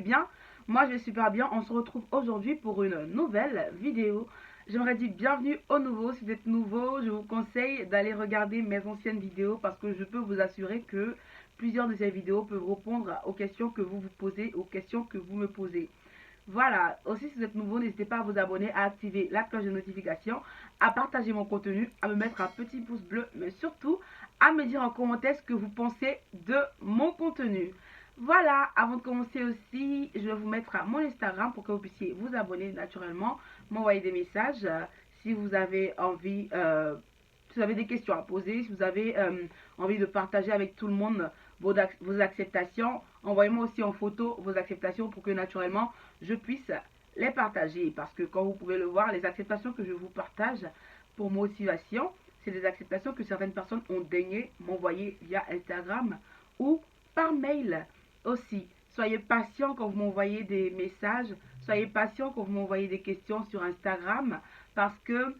bien? Moi je vais super bien, on se retrouve aujourd'hui pour une nouvelle vidéo. J'aimerais dire bienvenue au nouveau, si vous êtes nouveau, je vous conseille d'aller regarder mes anciennes vidéos parce que je peux vous assurer que plusieurs de ces vidéos peuvent répondre aux questions que vous vous posez, aux questions que vous me posez. Voilà, aussi si vous êtes nouveau, n'hésitez pas à vous abonner, à activer la cloche de notification, à partager mon contenu, à me mettre un petit pouce bleu, mais surtout à me dire en commentaire ce que vous pensez de mon contenu. Voilà, avant de commencer aussi, je vais vous mettre à mon Instagram pour que vous puissiez vous abonner naturellement, m'envoyer des messages si vous avez envie, si vous avez des questions à poser, si vous avez envie de partager avec tout le monde vos acceptations. Envoyez-moi aussi en photo vos acceptations pour que naturellement je puisse les partager. Parce que comme vous pouvez le voir, les acceptations que je vous partage pour motivation, c'est des acceptations que certaines personnes ont daigné m'envoyer via Instagram ou par mail aussi. Soyez patient quand vous m'envoyez des messages, soyez patient quand vous m'envoyez des questions sur Instagram parce que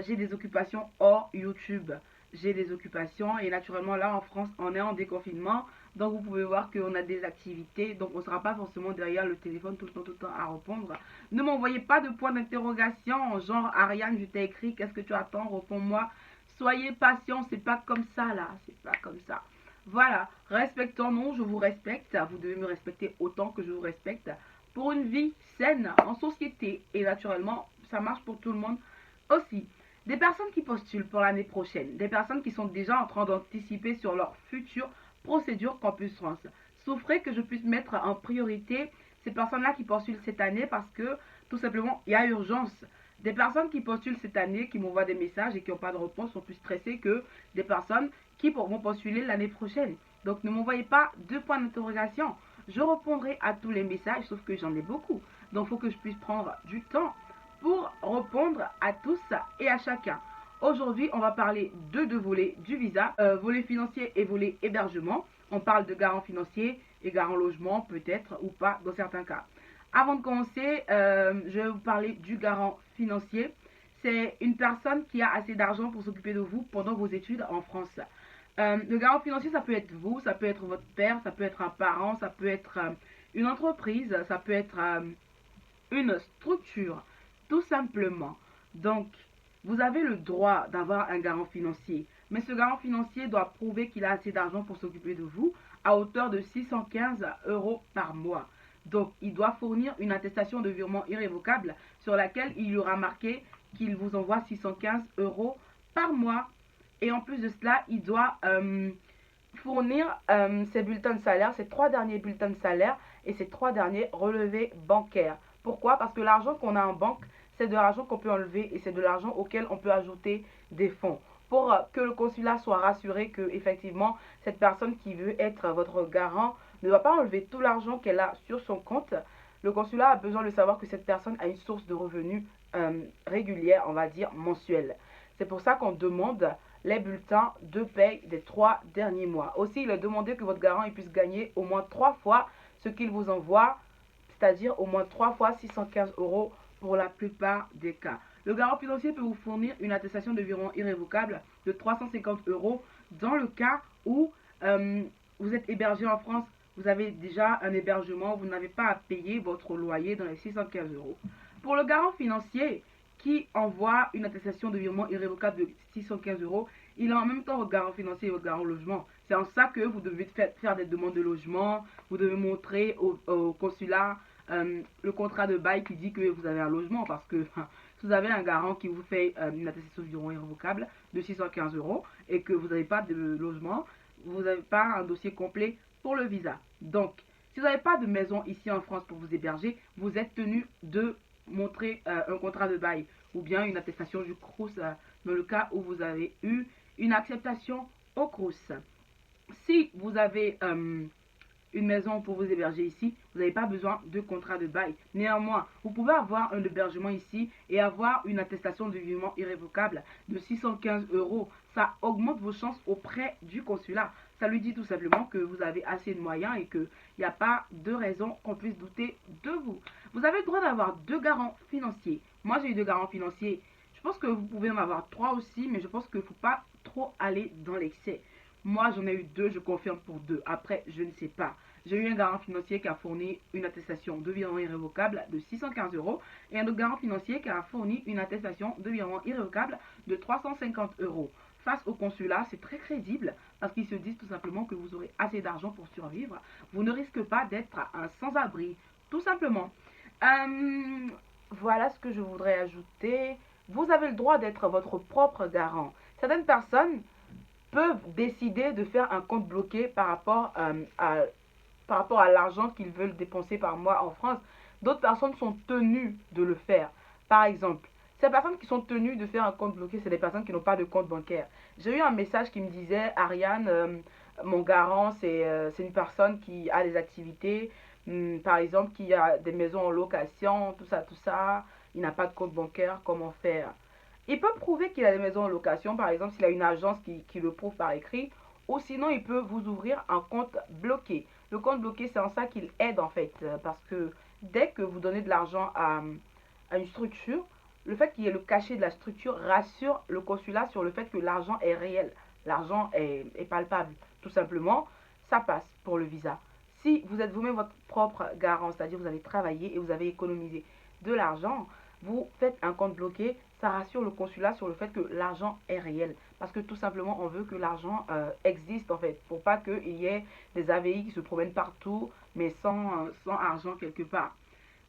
j'ai des occupations hors YouTube. J'ai des occupations et naturellement là en France on est en déconfinement, donc vous pouvez voir qu'on a des activités, donc on ne sera pas forcément derrière le téléphone tout le temps à répondre. Ne m'envoyez pas de points d'interrogation genre Ariane je t'ai écrit, qu'est-ce que tu attends, réponds-moi. Soyez patient, c'est pas comme ça là, c'est pas comme ça. Voilà, respectons-nous, je vous respecte, vous devez me respecter autant que je vous respecte pour une vie saine en société et naturellement ça marche pour tout le monde aussi. Des personnes qui postulent pour l'année prochaine, des personnes qui sont déjà en train d'anticiper sur leur future procédure Campus France. Souffrez que je puisse mettre en priorité ces personnes-là qui postulent cette année parce que tout simplement il y a urgence. Des personnes qui postulent cette année, qui m'envoient des messages et qui n'ont pas de réponse sont plus stressées que des personnes qui vont postuler l'année prochaine. Donc ne m'envoyez pas deux points d'interrogation. Je répondrai à tous les messages, sauf que j'en ai beaucoup. Donc il faut que je puisse prendre du temps pour répondre à tous et à chacun. Aujourd'hui, on va parler de deux volets du visa, volet financier et volet hébergement. On parle de garant financier et garant logement, peut-être ou pas dans certains cas. Avant de commencer, je vais vous parler du garant financier. C'est une personne qui a assez d'argent pour s'occuper de vous pendant vos études en France. Le garant financier, ça peut être vous, ça peut être votre père, ça peut être un parent, ça peut être une entreprise, ça peut être une structure, tout simplement. Donc, vous avez le droit d'avoir un garant financier, mais ce garant financier doit prouver qu'il a assez d'argent pour s'occuper de vous à hauteur de 615 euros par mois. Donc, il doit fournir une attestation de virement irrévocable sur laquelle il y aura marqué qu'il vous envoie 615 euros par mois. Et en plus de cela, il doit fournir ses bulletins de salaire, ses 3 derniers bulletins de salaire et ses 3 derniers relevés bancaires. Pourquoi? Parce que l'argent qu'on a en banque, c'est de l'argent qu'on peut enlever et c'est de l'argent auquel on peut ajouter des fonds. Pour que le consulat soit rassuré que effectivement cette personne qui veut être votre garant ne va pas enlever tout l'argent qu'elle a sur son compte, le consulat a besoin de savoir que cette personne a une source de revenus régulière, on va dire mensuelle. C'est pour ça qu'on demande les bulletins de paye des 3 derniers mois. Aussi, il est demandé que votre garant puisse gagner au moins 3 fois ce qu'il vous envoie, c'est-à-dire au moins 3 fois 615 euros pour la plupart des cas. Le garant financier peut vous fournir une attestation de virement irrévocable de 350 euros dans le cas où vous êtes hébergé en France, vous avez déjà un hébergement, vous n'avez pas à payer votre loyer dans les 615 euros. Pour le garant financier qui envoie une attestation de virement irrévocable de 615 euros, il a en même temps votre garant financier et votre garant logement. C'est en ça que vous devez faire des demandes de logement, vous devez montrer au consulat le contrat de bail qui dit que vous avez un logement parce que si vous avez un garant qui vous fait une attestation de virement irrévocable de 615 euros et que vous n'avez pas de logement, vous n'avez pas un dossier complet pour le visa. Donc, si vous n'avez pas de maison ici en France pour vous héberger, vous êtes tenu de montrer un contrat de bail ou bien une attestation du CROUS dans le cas où vous avez eu une acceptation au CROUS. Si vous avez une maison pour vous héberger ici, vous n'avez pas besoin de contrat de bail. Néanmoins, vous pouvez avoir un hébergement ici et avoir une attestation de virement irrévocable de 615 euros. Ça augmente vos chances auprès du consulat. Ça lui dit tout simplement que vous avez assez de moyens et qu'il n'y a pas de raison qu'on puisse douter de vous. Vous avez le droit d'avoir 2 garants financiers. Moi, j'ai eu 2 garants financiers. Je pense que vous pouvez en avoir 3 aussi, mais je pense qu'il ne faut pas trop aller dans l'excès. Moi, j'en ai eu 2, je confirme pour 2. Après, je ne sais pas. J'ai eu un garant financier qui a fourni une attestation de virement irrévocable de 615 euros et un autre garant financier qui a fourni une attestation de virement irrévocable de 350 euros. Face au consulat, c'est très crédible parce qu'ils se disent tout simplement que vous aurez assez d'argent pour survivre. Vous ne risquez pas d'être un sans-abri, tout simplement. Voilà ce que je voudrais ajouter. Vous avez le droit d'être votre propre garant. Certaines personnes peuvent décider de faire un compte bloqué par rapport à l'argent qu'ils veulent dépenser par mois en France. D'autres personnes sont tenues de le faire. Par exemple, ces personnes qui sont tenues de faire un compte bloqué, c'est des personnes qui n'ont pas de compte bancaire. J'ai eu un message qui me disait, Ariane, mon garant, c'est une personne qui a des activités, par exemple, qui a des maisons en location, tout ça. Il n'a pas de compte bancaire, comment faire? Il peut prouver qu'il a des maisons en location, par exemple, s'il a une agence qui le prouve par écrit, ou sinon il peut vous ouvrir un compte bloqué. Le compte bloqué, c'est en ça qu'il aide en fait, parce que dès que vous donnez de l'argent à une structure, le fait qu'il y ait le cachet de la structure rassure le consulat sur le fait que l'argent est réel, l'argent est palpable. Tout simplement, ça passe pour le visa. Si vous êtes vous-même votre propre garant, c'est-à-dire vous avez travaillé et vous avez économisé de l'argent, vous faites un compte bloqué, ça rassure le consulat sur le fait que l'argent est réel. Parce que tout simplement, on veut que l'argent existe en fait, pour pas qu'il y ait des AVI qui se promènent partout, mais sans argent quelque part.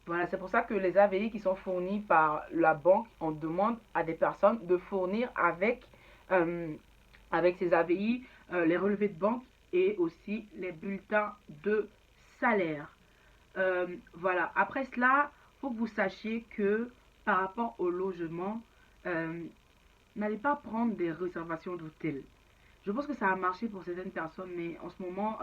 Voilà, c'est pour ça que les AVI qui sont fournis par la banque, on demande à des personnes de fournir euh, avec ces AVI les relevés de banque et aussi les bulletins de salaire. Voilà, après cela, il faut que vous sachiez que par rapport au logement, euh, n'allez pas prendre des réservations d'hôtel. Je pense que ça a marché pour certaines personnes, mais en ce moment,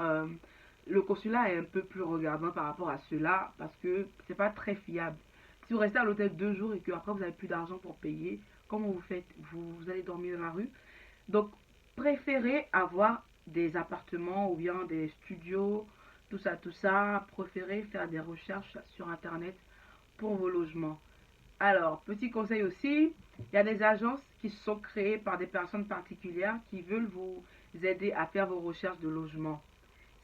le consulat est un peu plus regardant par rapport à cela parce que c'est pas très fiable. Si vous restez à l'hôtel 2 jours et que après vous n'avez plus d'argent pour payer, comment vous faites? Vous allez dormir dans la rue. Donc, préférez avoir des appartements ou bien des studios, tout ça, tout ça. Préférez faire des recherches sur Internet pour vos logements. Alors, petit conseil aussi, il y a des agences qui sont créées par des personnes particulières qui veulent vous aider à faire vos recherches de logement.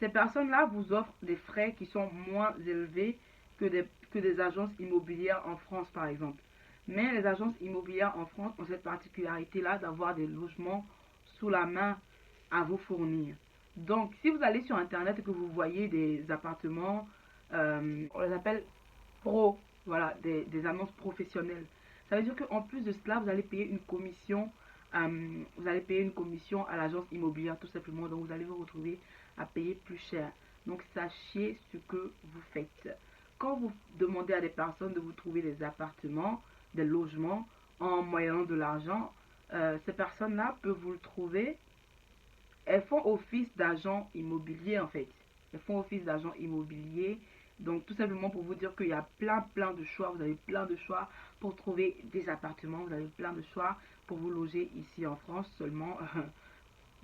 Ces personnes-là vous offrent des frais qui sont moins élevés que des agences immobilières en France, par exemple. Mais les agences immobilières en France ont cette particularité-là d'avoir des logements sous la main à vous fournir. Donc, si vous allez sur Internet et que vous voyez des appartements, on les appelle pro, voilà, des annonces professionnelles. Ça veut dire qu'en plus de cela, vous allez payer une commission, à l'agence immobilière tout simplement. Donc vous allez vous retrouver à payer plus cher. Donc sachez ce que vous faites. Quand vous demandez à des personnes de vous trouver des appartements, des logements en moyennant de l'argent, ces personnes-là peuvent vous le trouver. Elles font office d'agent immobilier en fait. Elles font office d'agent immobilier. Donc tout simplement pour vous dire qu'il y a plein de choix. Vous avez plein de choix pour trouver des appartements. Vous avez plein de choix pour vous loger ici en France. Seulement,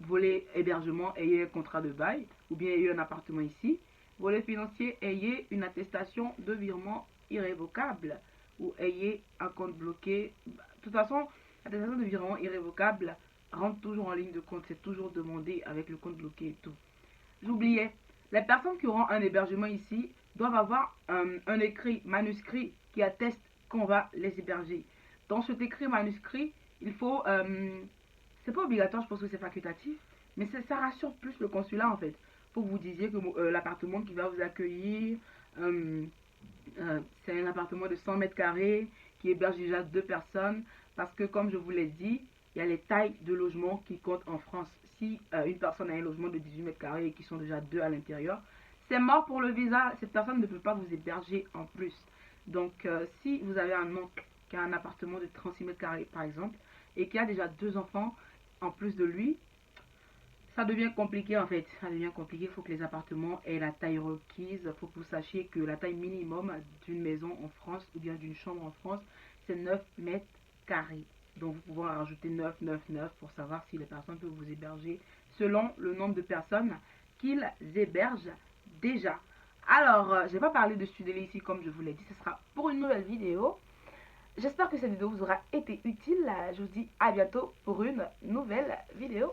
volet hébergement, ayez un contrat de bail ou bien ayez un appartement ici. Volet financier, ayez une attestation de virement irrévocable ou ayez un compte bloqué. De toute façon, l'attestation de virement irrévocable rentre toujours en ligne de compte. C'est toujours demandé avec le compte bloqué et tout. J'oubliais, les personnes qui auront un hébergement ici doivent avoir un écrit manuscrit qui atteste qu'on va les héberger. Dans cet écrit manuscrit, il faut, c'est pas obligatoire, je pense que c'est facultatif, mais ça rassure plus le consulat en fait. Faut que vous disiez que l'appartement qui va vous accueillir, euh, c'est un appartement de 100 mètres carrés qui héberge déjà 2 personnes, parce que comme je vous l'ai dit, il y a les tailles de logement qui comptent en France. Si une personne a un logement de 18 mètres carrés et qui sont déjà 2 à l'intérieur, c'est mort pour le visa. Cette personne ne peut pas vous héberger en plus. Donc, si vous avez un oncle qui a un appartement de 36 mètres carrés, par exemple, et qui a déjà 2 enfants en plus de lui, ça devient compliqué en fait. Ça devient compliqué. Il faut que les appartements aient la taille requise. Il faut que vous sachiez que la taille minimum d'une maison en France ou bien d'une chambre en France, c'est 9 mètres carrés. Donc vous pouvez rajouter 9, 9, 9 pour savoir si les personnes peuvent vous héberger selon le nombre de personnes qu'ils hébergent déjà. Alors, je vais pas parler de Studeli ici comme je vous l'ai dit. Ce sera pour une nouvelle vidéo. J'espère que cette vidéo vous aura été utile. Je vous dis à bientôt pour une nouvelle vidéo.